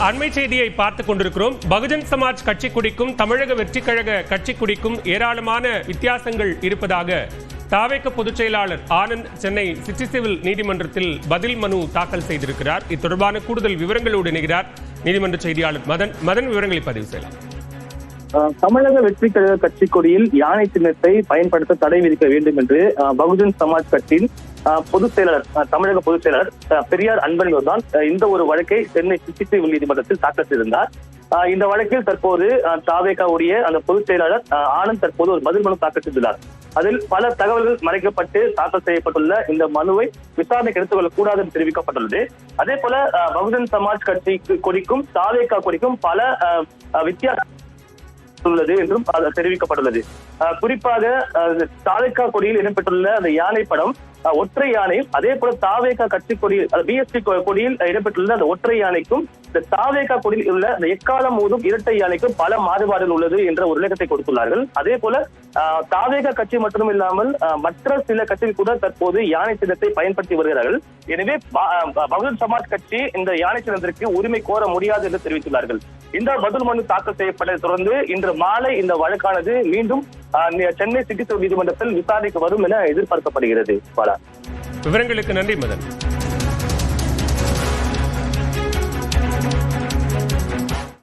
அண்மை செய்தியை பார்த்துக் கொண்டிருக்கிறோம். பகுஜன் சமாஜ் கட்சி கொடிக்கும் தமிழக வெற்றிக் கழக கட்சி கொடிக்கும் ஏராளமான வித்தியாசங்கள் இருப்பதாக தாவேக பொதுச் செயலாளர் ஆனந்த் சென்னை சிட்டி சிவில் நீதிமன்றத்தில் பதில் மனு தாக்கல் செய்திருக்கிறார். இது தொடர்பான கூடுதல் விவரங்களோடு இணைகிறார் நீதிமன்ற செய்தியாளர் மதன். விவரங்களை பதிவு செய்யலாம். தமிழக வெற்றி கழக கட்சி கொடியில் யானை சின்னத்தை பயன்படுத்த தடை விதிக்க வேண்டும் என்று பகுஜன் சமாஜ் கட்சியின் பொதுச் செயலாளர் தமிழக பொதுச் செயலாளர் பெரியார் அன்பழகன் தான் இந்த ஒரு வழக்கை சென்னை சிட்டி சிவில் நீதிமன்றத்தில் தாக்கல் செய்திருந்தார். இந்த வழக்கில் தற்போது தாவேகாவுடைய அந்த பொதுச் செயலாளர் ஆனந்த் தற்போது ஒரு பதில் மனு தாக்கல் செய்துள்ளார். அதில் பல தகவல்கள் மறைக்கப்பட்டு தாக்கல் செய்யப்பட்டுள்ள இந்த மனுவை விசாரணைக்கு எடுத்துக் கொள்ளக்கூடாது என்று தெரிவிக்கப்பட்டுள்ளது. அதே போல பகுஜன் சமாஜ் கட்சி கொடிக்கும் தாவேகா கொடிக்கும் பல வித்தியாசம் உள்ளது என்றும் தெரிவிக்கப்பட்டுள்ளது. குறிப்பாக தாவேகா கொடியில் இடம்பெற்றுள்ள அந்த யானை படம் ஒற்றை யானை, அதே போல தாவேகா கட்சி கொடியில் பிஎஸ்பி கொடியில் இடம்பெற்றுள்ள அந்த ஒற்றை யானைக்கும் இந்த தாவேகா கொடியில் உள்ள அந்த எக்காலம் ஊதும் இரட்டை யானைக்கும் பல மாறுபாடுகள் உள்ளது என்ற ஒரு விளக்கத்தை கொடுத்துள்ளார்கள். அதே போல தாவேகா கட்சி மட்டும் இல்லாமல் மற்ற சில கட்சிகள் கூட தற்போது யானை சின்னத்தை பயன்படுத்தி வருகிறார்கள். எனவே பகுஜன் சமாஜ் கட்சி இந்த யானை சின்னத்திற்கு உரிமை கோர முடியாது என்று தெரிவித்துள்ளார்கள். இந்த பதில் மனு தாக்கல் செய்யப்பட்டதை தொடர்ந்து இன்று மாலை இந்த வழக்கானது மீண்டும் சென்னை சிட்டி சிவில் நீதிமன்றத்தில் விசாரணைக்கு வரும் என எதிர்பார்க்கப்படுகிறது. விவரங்களுக்கு நன்றி மதன்.